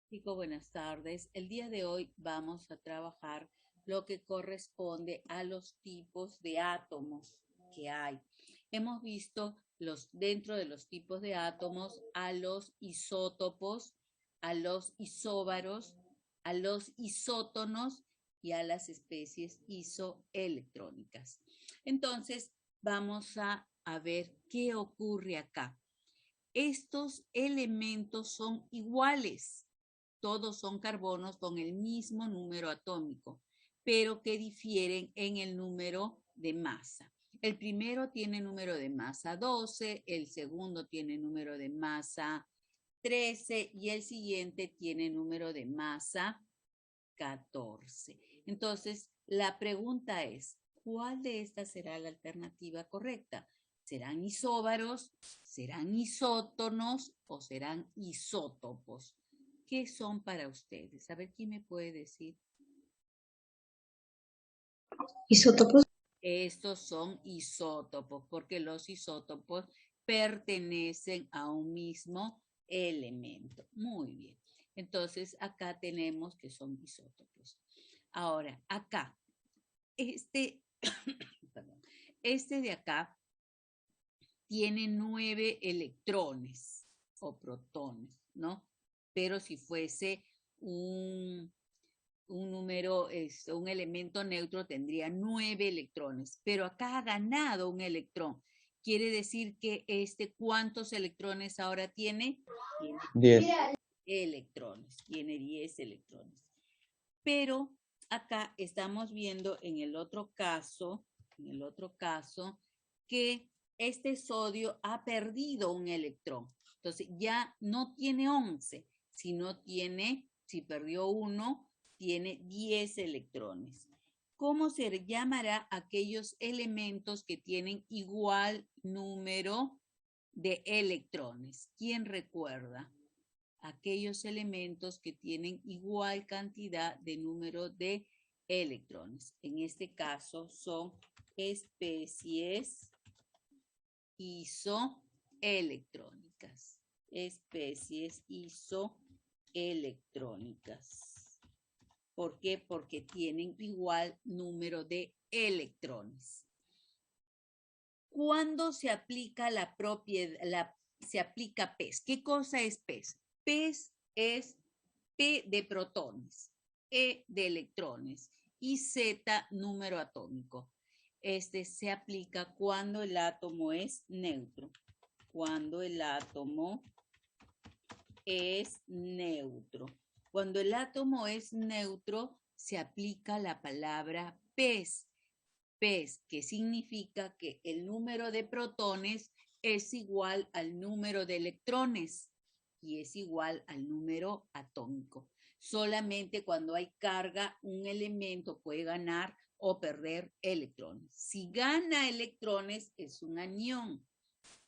Chicos, buenas tardes. El día de hoy vamos a trabajar lo que corresponde a los tipos de átomos que hay. Hemos visto dentro de los tipos de átomos a los isótopos, a los isóbaros, a los isótonos y a las especies isoelectrónicas. Entonces, vamos a ver qué ocurre acá. Estos elementos son iguales, todos son carbonos con el mismo número atómico, pero que difieren en el número de masa. El primero tiene número de masa 12, el segundo tiene número de masa 13 y el siguiente tiene número de masa 14. Entonces, la pregunta es, ¿cuál de estas será la alternativa correcta? ¿Serán isóbaros, serán isótonos o serán isótopos? ¿Qué son para ustedes? A ver, ¿quién me puede decir? Isótopos. Estos son isótopos, porque los isótopos pertenecen a un mismo elemento. Muy bien. Entonces, acá tenemos que son isótopos. Ahora, acá, perdón, este de acá tiene 9 electrones o protones, ¿no? Pero si fuese un número, un elemento neutro tendría 9 electrones, pero acá ha ganado un electrón. Quiere decir que ¿cuántos electrones ahora tiene? Tiene 10. electrones, tiene 10 electrones. Pero acá estamos viendo en el otro caso, que este sodio ha perdido un electrón. Entonces ya no tiene 11, si perdió uno, tiene 10 electrones. ¿Cómo se llamará aquellos elementos que tienen igual número de electrones? ¿Quién recuerda? Aquellos elementos que tienen igual cantidad de número de electrones. En este caso son especies isoelectrónicas. Especies isoelectrónicas. ¿Por qué? Porque tienen igual número de electrones. ¿Cuándo se aplica se aplica PES? ¿Qué cosa es PES? PES es P de protones, E de electrones y Z número atómico. Este se aplica cuando el átomo es neutro. Cuando el átomo es neutro. Cuando el átomo es neutro, se aplica la palabra PES. PES, que significa que el número de protones es igual al número de electrones y es igual al número atómico. Solamente cuando hay carga, un elemento puede ganar o perder electrones. Si gana electrones, es un anión.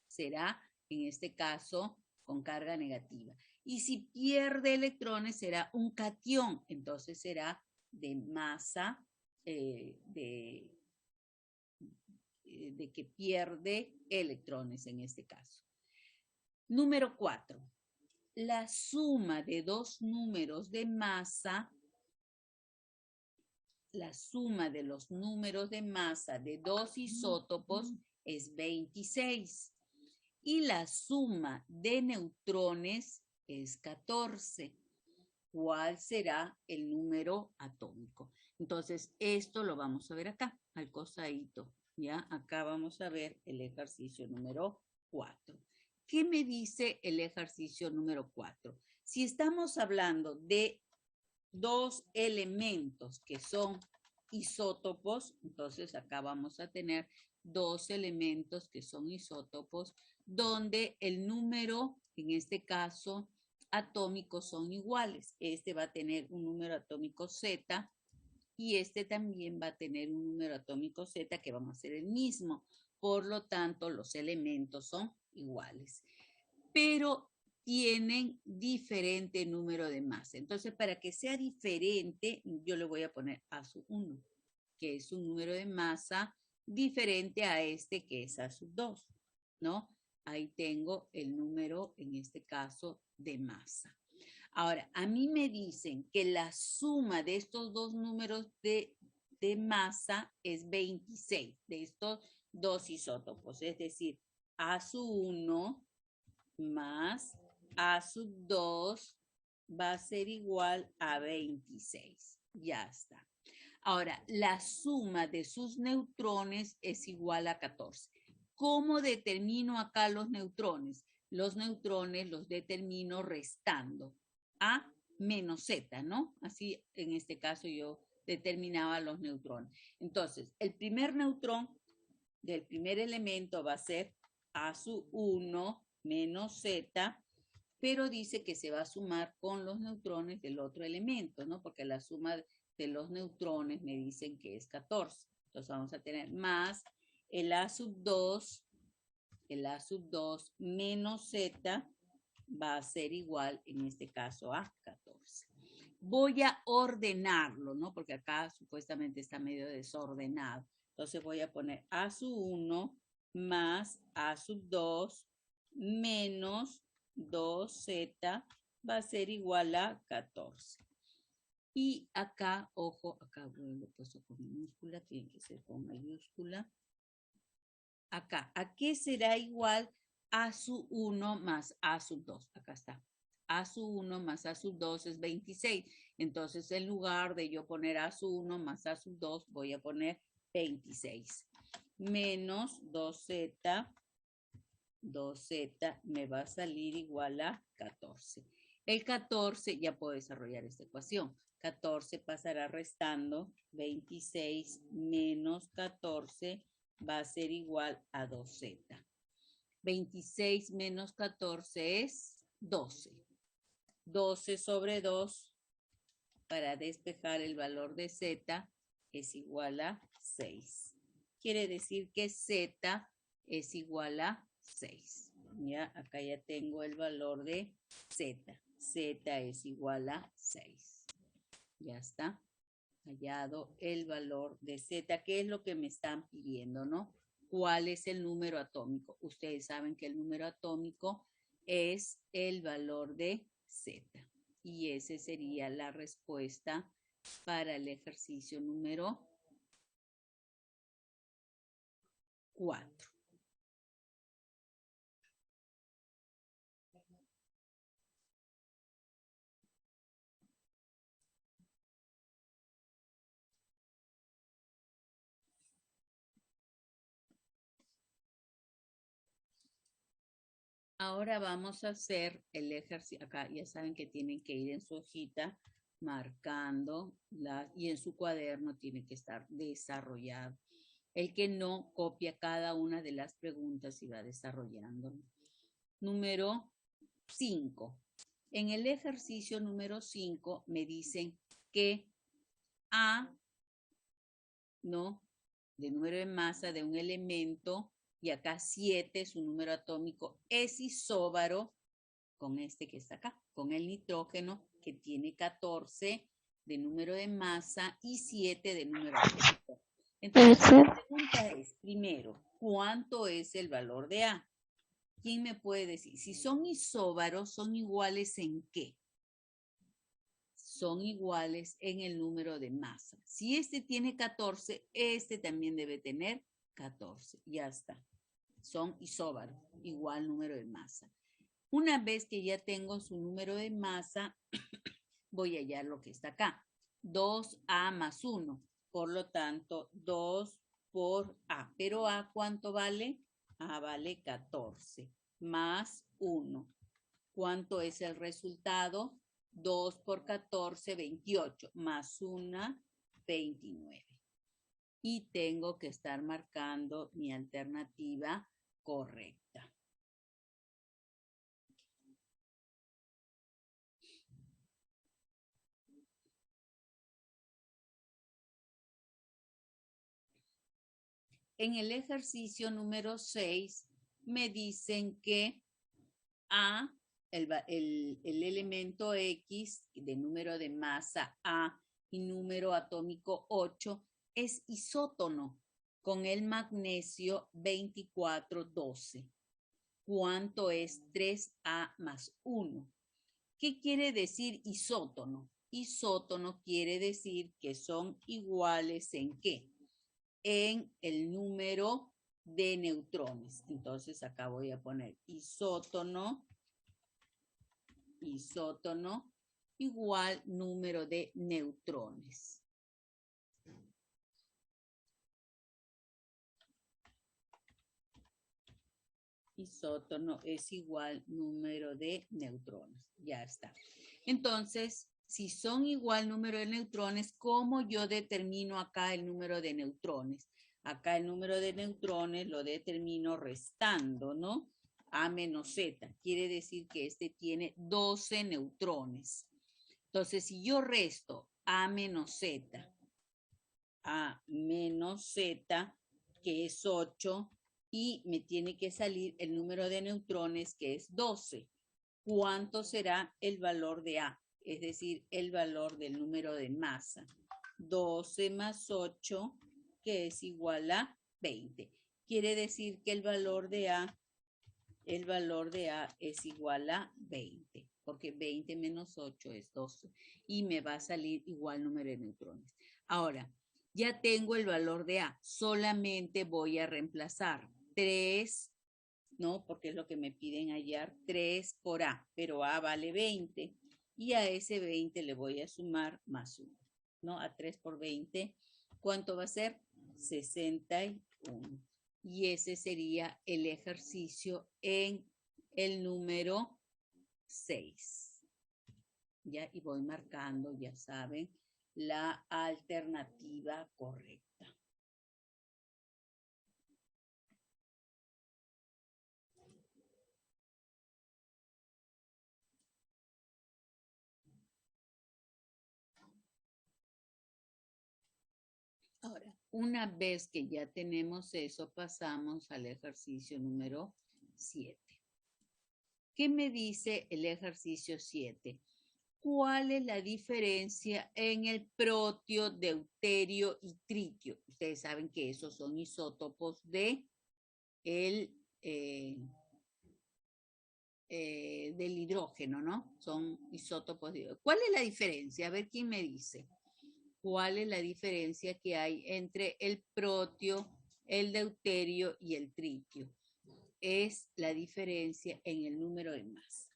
Será, en este caso, con carga negativa. Y si pierde electrones, será un catión. Entonces será de masa, de que pierde electrones en este caso. Número 4. La suma de dos números de masa, la suma de los números de masa de dos isótopos es 26 y la suma de neutrones es 14. ¿Cuál será el número atómico? Entonces, esto lo vamos a ver acá, al cosadito. ¿Ya? Acá vamos a ver el ejercicio número 4. ¿Qué me dice el ejercicio número 4? Si estamos hablando de dos elementos que son isótopos, entonces acá vamos a tener dos elementos que son isótopos, donde el número, en este caso, atómicos son iguales. Este va a tener un número atómico Z y este también va a tener un número atómico Z que vamos a ser el mismo. Por lo tanto, los elementos son iguales. Pero tienen diferente número de masa. Entonces, para que sea diferente, yo le voy a poner A sub 1, que es un número de masa diferente a este que es A sub 2, ¿no? Ahí tengo el número, en este caso, de masa. Ahora, a mí me dicen que la suma de estos dos números de masa es 26, de estos dos isótopos, es decir, A sub 1 más A sub 2 va a ser igual a 26. Ya está. Ahora, la suma de sus neutrones es igual a 14. ¿Cómo determino acá los neutrones? Los neutrones los determino restando A menos Z, ¿no? Así, en este caso, yo determinaba los neutrones. Entonces, el primer neutrón del primer elemento va a ser A sub 1 menos Z, pero dice que se va a sumar con los neutrones del otro elemento, ¿no? Porque la suma de los neutrones me dicen que es 14. Entonces vamos a tener más el A sub 2, menos Z va a ser igual, en este caso, a 14. Voy a ordenarlo, ¿no? Porque acá supuestamente está medio desordenado. Entonces voy a poner A sub 1 más A sub 2 menos 2Z va a ser igual a 14. Y acá, ojo, acá lo he puesto con minúscula, tiene que ser con mayúscula. Acá, ¿a qué será igual A sub 1 más A sub 2? Acá está. A sub 1 más A sub 2 es 26. Entonces, en lugar de yo poner A sub 1 más A sub 2, voy a poner 26. Menos 2Z. 2Z me va a salir igual a 14. El 14 ya puedo desarrollar esta ecuación. 14 pasará restando 26 menos 14 va a ser igual a 2Z. 26 menos 14 es 12. 12 sobre 2 para despejar el valor de Z es igual a 6. Quiere decir que Z es igual a 6. Ya, acá ya tengo el valor de Z. Z es igual a 6. Ya está. Hallado el valor de Z, que es lo que me están pidiendo, ¿no? ¿Cuál es el número atómico? Ustedes saben que el número atómico es el valor de Z. Y esa sería la respuesta para el ejercicio número 4. Ahora vamos a hacer el ejercicio. Acá ya saben que tienen que ir en su hojita marcando y en su cuaderno tiene que estar desarrollado. El que no copia cada una de las preguntas y va desarrollando. Número 5. En el ejercicio número 5 me dicen que A, ¿no? De número de masa de un elemento, y acá 7, su número atómico, es isóbaro con este que está acá, con el nitrógeno que tiene 14 de número de masa y 7 de número atómico. Entonces, la pregunta es, primero, ¿cuánto es el valor de A? ¿Quién me puede decir? Si son isóbaros, ¿son iguales en qué? Son iguales en el número de masa. Si este tiene 14, este también debe tener 14. Ya está. Son isóbaros, igual número de masa. Una vez que ya tengo su número de masa, voy a hallar lo que está acá. 2A más 1. Por lo tanto, 2 por A. Pero A, ¿cuánto vale? A vale 14. Más 1. ¿Cuánto es el resultado? 2 por 14, 28. Más 1, 29. Y tengo que estar marcando mi alternativa correcta. En el ejercicio número 6 me dicen que A, el elemento X de número de masa A y número atómico 8 es isótono con el magnesio 2412. ¿Cuánto es 3A más 1? ¿Qué quiere decir isótono? Isótono quiere decir que son iguales ¿en qué? En el número de neutrones. Entonces acá voy a poner isótono igual número de neutrones. Isótono es igual número de neutrones. Ya está. Entonces, si son igual número de neutrones, ¿cómo yo determino acá el número de neutrones? Acá el número de neutrones lo determino restando, ¿no? A menos Z. Quiere decir que este tiene 12 neutrones. Entonces, si yo resto A menos Z, que es 8, y me tiene que salir el número de neutrones, que es 12. ¿Cuánto será el valor de A? Es decir, el valor del número de masa. 12 más 8, que es igual a 20. Quiere decir que el valor de A es igual a 20, porque 20 menos 8 es 12. Y me va a salir igual número de neutrones. Ahora, ya tengo el valor de A. Solamente voy a reemplazar 3, ¿no? Porque es lo que me piden hallar, 3 por A, pero A vale 20 y a ese 20 le voy a sumar más 1, ¿no? A 3 por 20, ¿cuánto va a ser? 61. Y ese sería el ejercicio en el número 6. ¿Ya? Y voy marcando, ya saben, la alternativa correcta. Ahora, una vez que ya tenemos eso, pasamos al ejercicio número 7. ¿Qué me dice el ejercicio 7? ¿Cuál es la diferencia en el protio, deuterio y tritio? Ustedes saben que esos son isótopos del hidrógeno, ¿no? Son isótopos de hidrógeno. ¿Cuál es la diferencia? A ver quién me dice. ¿Cuál es la diferencia que hay entre el protio, el deuterio y el tritio? Es la diferencia en el número de masa.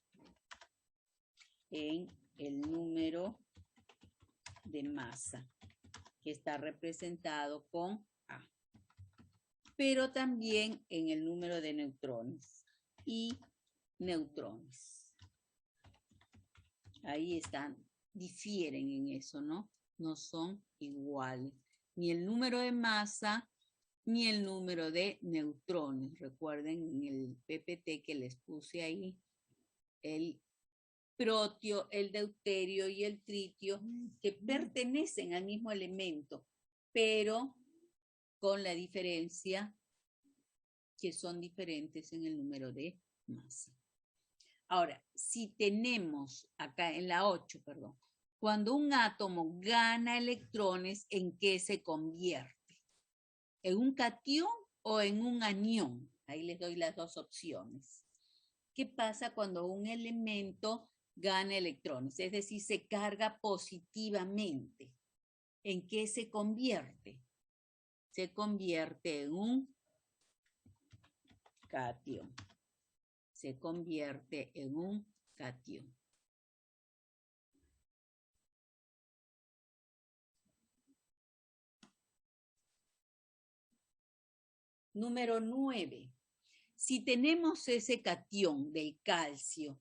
En el número de masa, que está representado con A. Pero también en el número de neutrones y neutrones. Ahí están, difieren en eso, ¿no? No son iguales. Ni el número de masa, ni el número de neutrones. Recuerden en el PPT que les puse ahí, el protio, el deuterio y el tritio, que pertenecen al mismo elemento, pero con la diferencia que son diferentes en el número de masa. Ahora, si tenemos acá en la 8, perdón, cuando un átomo gana electrones, ¿en qué se convierte? ¿En un catión o en un anión? Ahí les doy las dos opciones. ¿Qué pasa cuando un elemento gana electrones? Es decir, se carga positivamente. ¿En qué se convierte? Se convierte en un catión. Se convierte en un catión. Número 9. Si tenemos ese catión del calcio,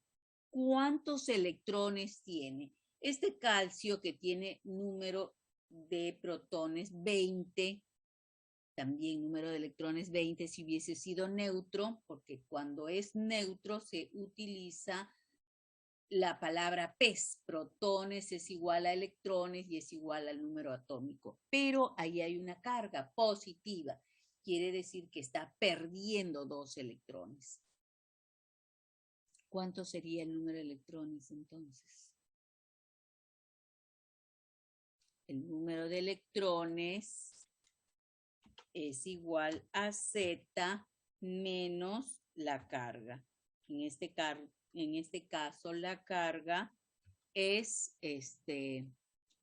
¿cuántos electrones tiene? Este calcio que tiene número de protones 20, también número de electrones 20 si hubiese sido neutro, porque cuando es neutro se utiliza la palabra PES, protones es igual a electrones y es igual al número atómico, pero ahí hay una carga positiva, quiere decir que está perdiendo 2 electrones. ¿Cuánto sería el número de electrones entonces? El número de electrones es igual a Z menos la carga. En este en este caso la carga es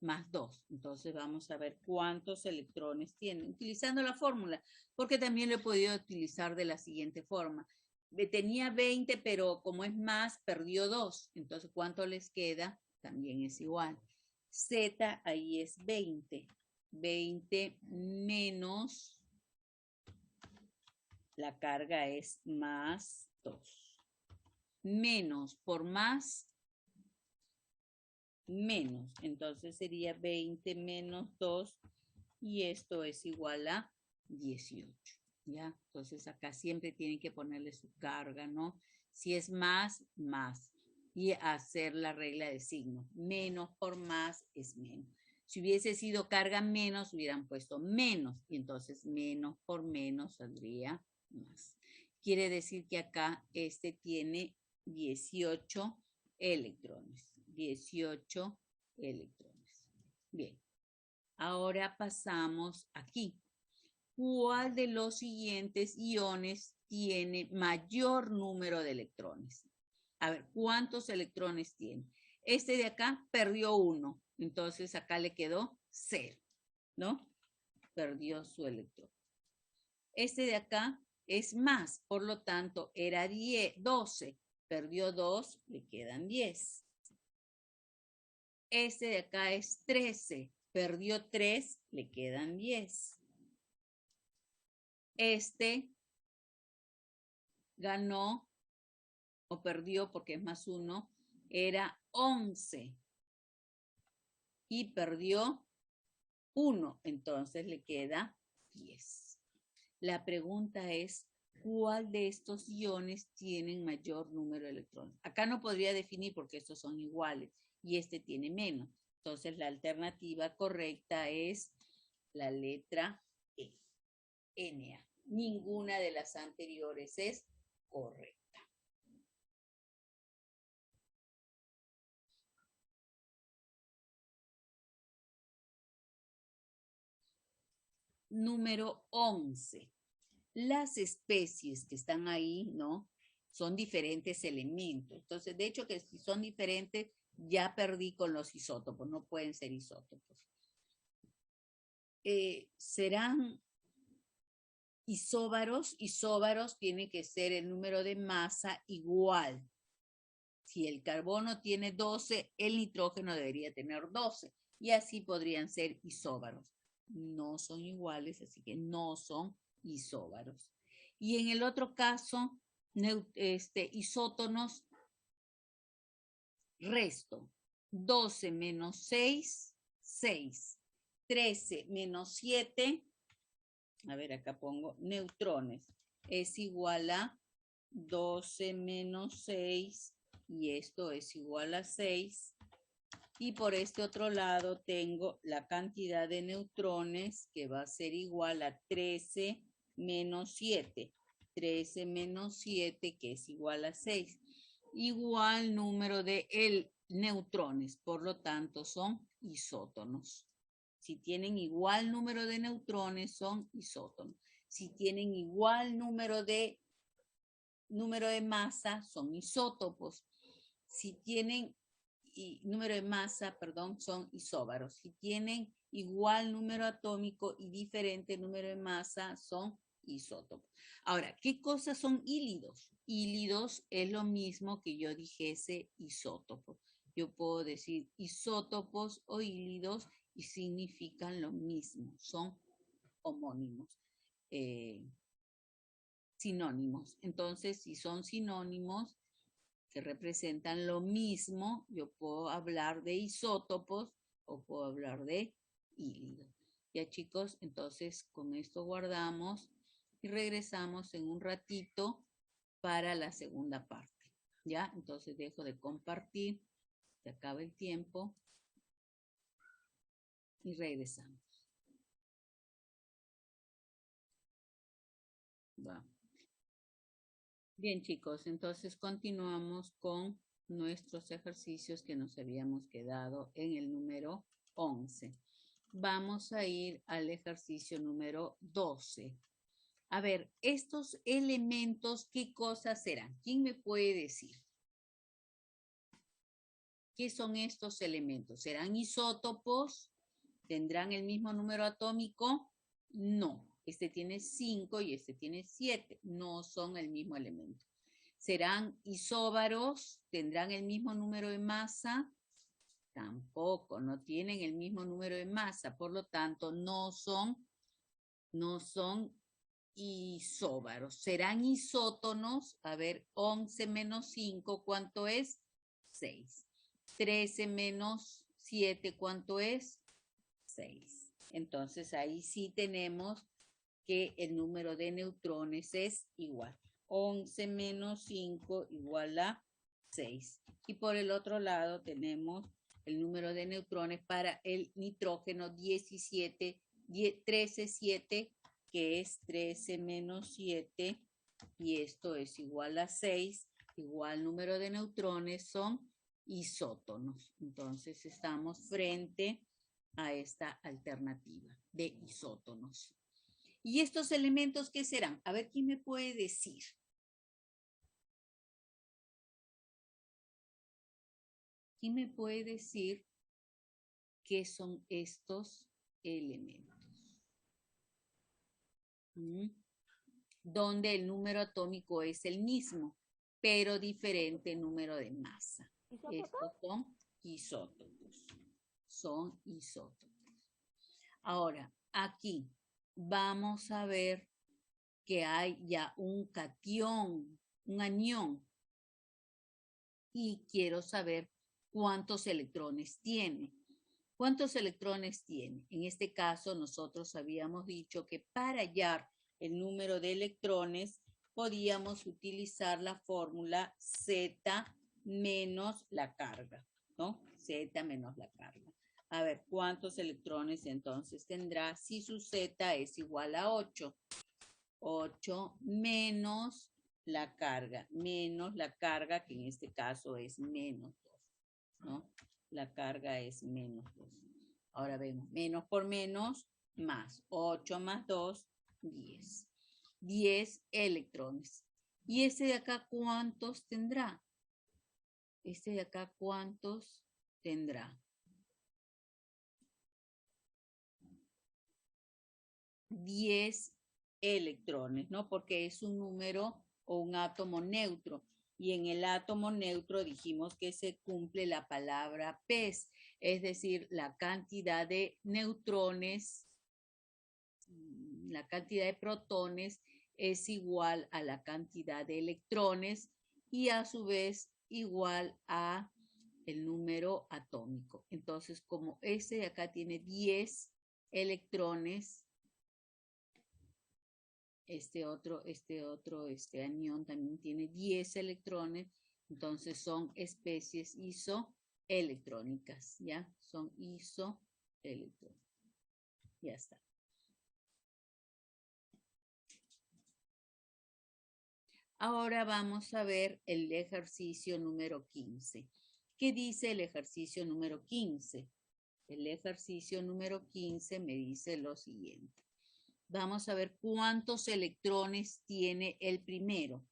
más 2. Entonces vamos a ver cuántos electrones tiene, utilizando la fórmula, porque también lo he podido utilizar de la siguiente forma. Tenía 20, pero como es más, perdió 2. Entonces, ¿cuánto les queda? También es igual. Z ahí es 20. 20 menos, la carga es más 2. Menos por más, menos. Entonces sería 20 menos 2 y esto es igual a 18. ¿Ya? Entonces acá siempre tienen que ponerle su carga, ¿no? Si es más, más. Y hacer la regla de signo. Menos por más es menos. Si hubiese sido carga menos, hubieran puesto menos. Y entonces menos por menos saldría más. Quiere decir que acá este tiene 18 electrones. 18 electrones. Bien. Ahora pasamos aquí. ¿Cuál de los siguientes iones tiene mayor número de electrones? A ver, ¿cuántos electrones tiene? Este de acá perdió 1, entonces acá le quedó 0, ¿no? Perdió su electrón. Este de acá es más, por lo tanto, era 12, perdió 2, le quedan 10. Este de acá es 13, perdió 3, le quedan 10. Este ganó o perdió porque es más 1, era 11 y perdió 1, entonces le queda 10. La pregunta es, ¿cuál de estos iones tienen mayor número de electrones? Acá no podría definir porque estos son iguales y este tiene menos. Entonces la alternativa correcta es la letra E, Na. Ninguna de las anteriores es correcta. Número 11. Las especies que están ahí, ¿no? Son diferentes elementos. Entonces, de hecho, que si son diferentes, ya perdí con los isótopos. No pueden ser isótopos. Serán isóbaros. Isóbaros tiene que ser el número de masa igual. Si el carbono tiene 12, el nitrógeno debería tener 12. Y así podrían ser isóbaros. No son iguales, así que no son isóbaros. Y en el otro caso, isótonos, resto. 12 menos 6, 6. 13 menos 7, a ver, acá pongo neutrones, es igual a 12 menos 6, y esto es igual a 6. Y por este otro lado tengo la cantidad de neutrones que va a ser igual a 13 menos 7. 13 menos 7 que es igual a 6. Igual número de neutrones, por lo tanto son isótonos. Si tienen igual número de neutrones son isótonos. Si tienen igual número de masa son isótopos. Si tienen número de masa, perdón, son isóbaros. Si tienen igual número atómico y diferente número de masa, son isótopos. Ahora, ¿qué cosas son hílidos? Hílidos es lo mismo que yo dijese isótopos. Yo puedo decir isótopos o hílidos y significan lo mismo, son homónimos, sinónimos. Entonces, si son sinónimos, que representan lo mismo, yo puedo hablar de isótopos o puedo hablar de hílidos. Ya chicos, entonces con esto guardamos y regresamos en un ratito para la segunda parte. Ya, entonces dejo de compartir, se acaba el tiempo y regresamos. Va. Bien chicos, entonces continuamos con nuestros ejercicios que nos habíamos quedado en el número 11. Vamos a ir al ejercicio número 12. A ver, estos elementos, ¿qué cosas serán? ¿Quién me puede decir? ¿qué son estos elementos? ¿Serán isótopos? ¿Tendrán el mismo número atómico? No. Este tiene 5 y este tiene 7. No son el mismo elemento. ¿Serán isóbaros? ¿Tendrán el mismo número de masa? Tampoco, no tienen el mismo número de masa. Por lo tanto, no son isóbaros. ¿Serán isótonos? A ver, 11 menos 5, ¿cuánto es? 6. 13 menos 7, ¿cuánto es? 6. Entonces, ahí sí tenemos que el número de neutrones es igual. 11 menos 5 igual a 6. Y por el otro lado tenemos el número de neutrones para el nitrógeno 13, 7, que es 13 menos 7, y esto es igual a 6. Igual número de neutrones son isótonos. Entonces estamos frente a esta alternativa de isótonos. ¿Y estos elementos qué serán? A ver, ¿quién me puede decir? ¿Quién me puede decir qué son estos elementos? Donde el número atómico es el mismo, pero diferente número de masa. Estos son isótopos. Son isótopos. Ahora, aquí vamos a ver que hay ya un catión, un anión. Y quiero saber cuántos electrones tiene. ¿Cuántos electrones tiene? En este caso, nosotros habíamos dicho que para hallar el número de electrones, podíamos utilizar la fórmula Z menos la carga, ¿no? Z menos la carga. A ver, ¿cuántos electrones entonces tendrá si su Z es igual a 8? 8 menos la carga que en este caso es menos 2, ¿no? La carga es menos 2. Ahora vemos, menos por menos, más. 8 más 2, 10. 10 electrones. ¿Y este de acá cuántos tendrá? Este de acá cuántos tendrá? 10 electrones, ¿no? Porque es un número o un átomo neutro. Y en el átomo neutro dijimos que se cumple la palabra PES, es decir, la cantidad de neutrones, la cantidad de protones es igual a la cantidad de electrones y a su vez igual a el número atómico. Entonces, como este de acá tiene 10 electrones, este anión también tiene 10 electrones, entonces son especies isoelectrónicas, ¿ya? Son isoelectrónicas. Ya está. Ahora vamos a ver el ejercicio número 15. ¿Qué dice el ejercicio número 15? El ejercicio número 15 me dice lo siguiente. Vamos a ver cuántos electrones tiene el primero.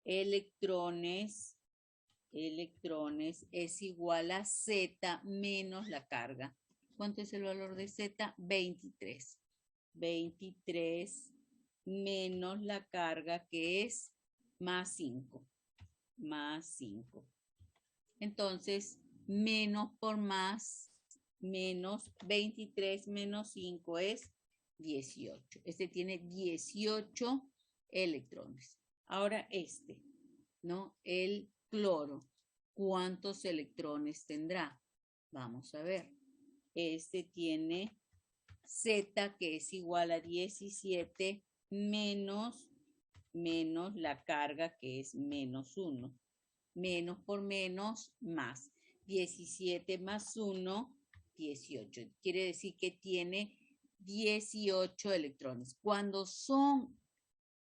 Electrones es igual a Z menos la carga. ¿Cuánto es el valor de Z? 23. 23 menos la carga que es más 5. Más 5. Entonces, menos por más, menos 23 menos 5 es 18. Este tiene 18 electrones. Ahora ¿no? El cloro, ¿cuántos electrones tendrá? Vamos a ver. Este tiene Z, que es igual a 17, menos la carga, que es menos 1. Menos por menos, más. 17 más 1, 18. Quiere decir que tiene 18 electrones. Cuando son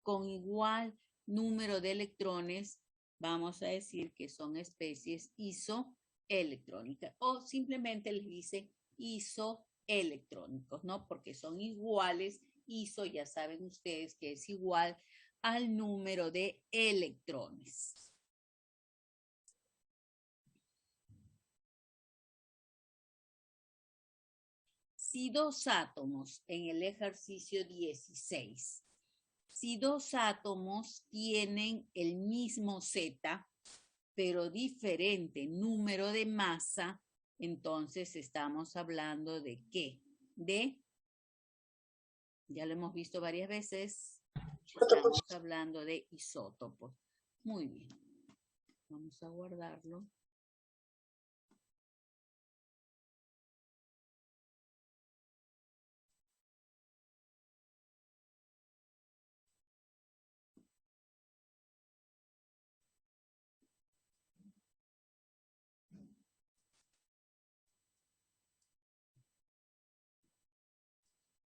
con igual número de electrones, vamos a decir que son especies isoelectrónicas o simplemente les dice isoelectrónicos, ¿no? Porque son iguales. Iso, ya saben ustedes que es igual al número de electrones. si dos átomos en el ejercicio 16, si dos átomos tienen el mismo Z, pero diferente número de masa, entonces estamos hablando de ¿qué? Ya lo hemos visto varias veces, estamos hablando de isótopos. Muy bien, vamos a guardarlo.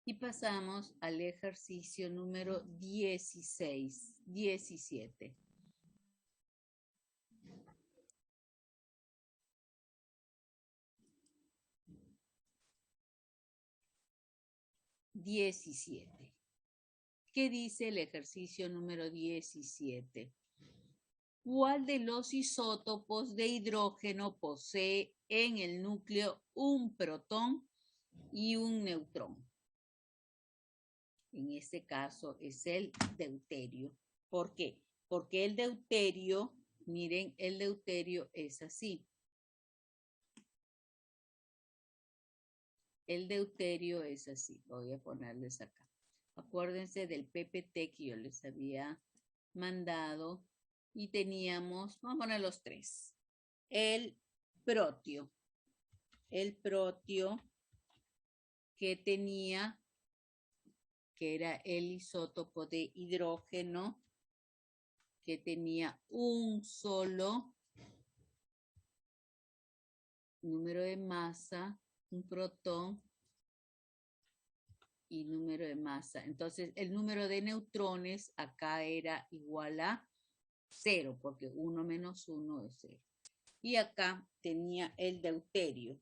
Y pasamos al ejercicio número 17. ¿Qué dice el ejercicio número 17? ¿Cuál de los isótopos de hidrógeno posee en el núcleo un protón y un neutrón? En este caso es el deuterio. ¿Por qué? Porque el deuterio, miren, el deuterio es así. El deuterio es así. Voy a ponerles acá. Acuérdense del PPT que yo les había mandado y teníamos, vamos a poner los tres. El protio que tenía, que era el isótopo de hidrógeno, que tenía un solo número de masa, un protón y número de masa. Entonces, el número de neutrones acá era igual a 0, porque 1 menos 1 es 0. Y acá tenía el deuterio.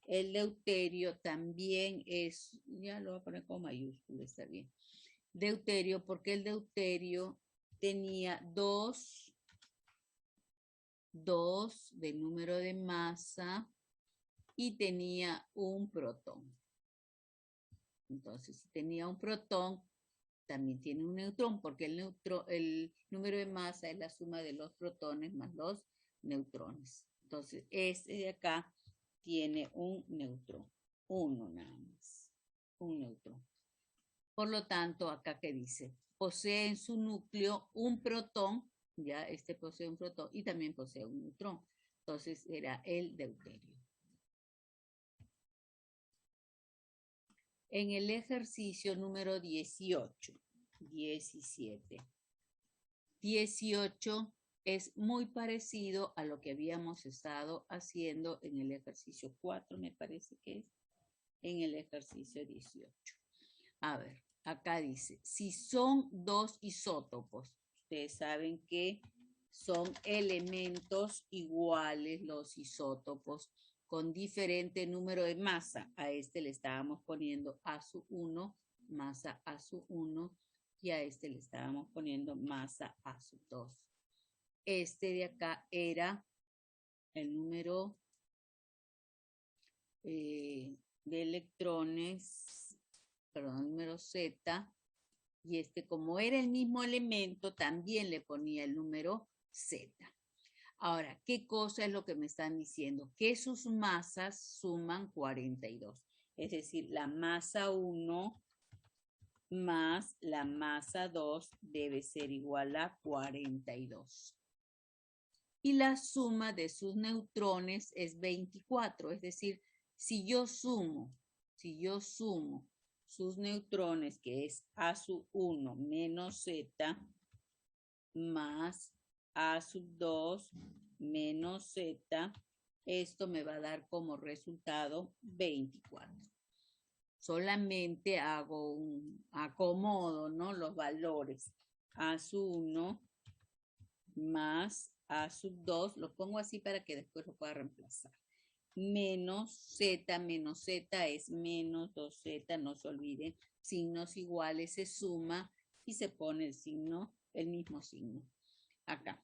El deuterio también es, ya lo voy a poner con mayúscula, está bien. Deuterio, porque el deuterio tenía 2 de número de masa y tenía un protón. Entonces, si tenía un protón, también tiene un neutrón, porque el número de masa es la suma de los protones más los neutrones. Entonces, este de acá tiene un neutrón, uno nada más, un neutrón. Por lo tanto, acá que dice, posee en su núcleo un protón, ya este posee un protón y también posee un neutrón. Entonces, era el deuterio. En el ejercicio número 18 es muy parecido a lo que habíamos estado haciendo en el ejercicio 4, me parece que es, en el ejercicio 18. A ver, acá dice, si son dos isótopos, ustedes saben que son elementos iguales los isótopos con diferente número de masa. A este le estábamos poniendo A1, masa A1, y a este le estábamos poniendo masa A2. Este de acá era el número de electrones, perdón, el número Z, y este como era el mismo elemento, también le ponía el número Z. Ahora, ¿qué cosa es lo que me están diciendo? Que sus masas suman 42. Es decir, la masa 1 más la masa 2 debe ser igual a 42. Y la suma de sus neutrones es 24. Es decir, si yo sumo sus neutrones, que es A1 menos Z, más A2 menos Z, esto me va a dar como resultado 24. Solamente hago un acomodo, ¿no? Los valores. A1 más A2, lo pongo así para que después lo pueda reemplazar. Menos Z es menos 2Z, no se olviden, signos iguales se suma y se pone el signo, el mismo signo. Acá.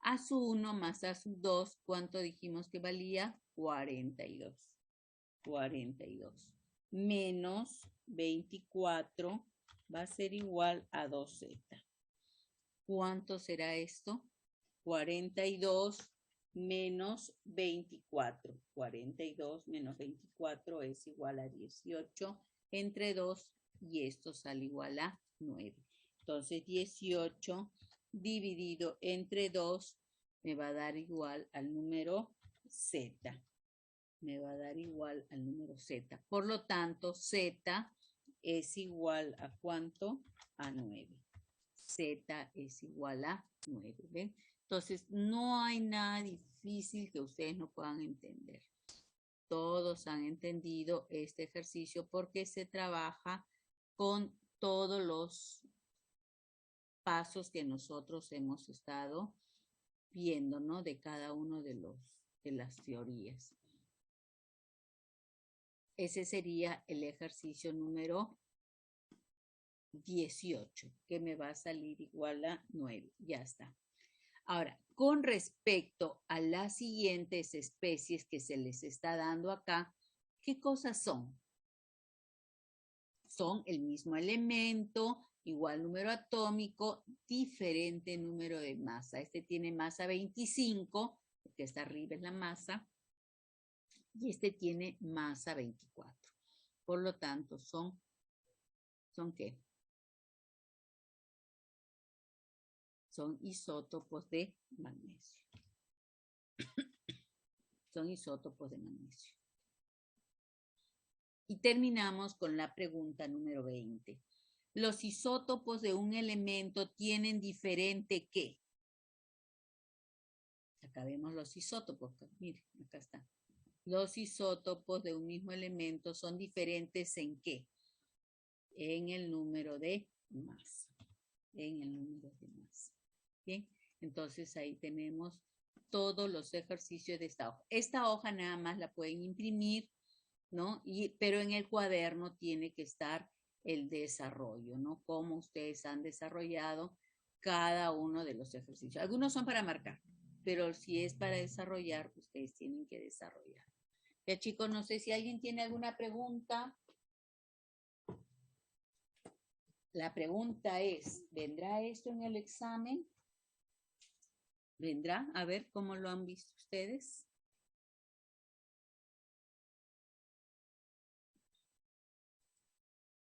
A1 más A2, ¿cuánto dijimos que valía? 42. 42. Menos 24 va a ser igual a 2z. ¿Cuánto será esto? 42 menos 24. 42 menos 24 es igual a 18 entre 2 y esto sale igual a 9. Entonces 18 dividido entre 2 me va a dar igual al número z. Me va a dar igual al número z. Por lo tanto, z es igual a ¿cuánto? A 9. Z es igual a 9. ¿Ven? Entonces, no hay nada difícil que ustedes no puedan entender. Todos han entendido este ejercicio porque se trabaja con todos los pasos que nosotros hemos estado viendo, ¿no? De cada uno de las teorías. Ese sería el ejercicio número 18, que me va a salir igual a 9. Ya está. Ahora, con respecto a las siguientes especies que se les está dando acá, ¿qué cosas son? Son el mismo elemento, igual número atómico, diferente número de masa. Este tiene masa 25, porque está arriba es la masa, y este tiene masa 24. Por lo tanto, ¿son qué? Son isótopos de magnesio. Son isótopos de magnesio. Y terminamos con la pregunta número 20. Los isótopos de un elemento tienen diferente ¿qué? Acá vemos los isótopos. Miren, acá está. Los isótopos de un mismo elemento son diferentes ¿en qué? En el número de masa. En el número de masa. Bien, entonces ahí tenemos todos los ejercicios de esta hoja. Esta hoja nada más la pueden imprimir, ¿no? Pero en el cuaderno tiene que estar el desarrollo, ¿no? Cómo ustedes han desarrollado cada uno de los ejercicios. Algunos son para marcar, pero si es para desarrollar, ustedes tienen que desarrollar. Ya, chicos, no sé si alguien tiene alguna pregunta. La pregunta es, ¿vendrá esto en el examen? ¿Vendrá? A ver cómo lo han visto ustedes.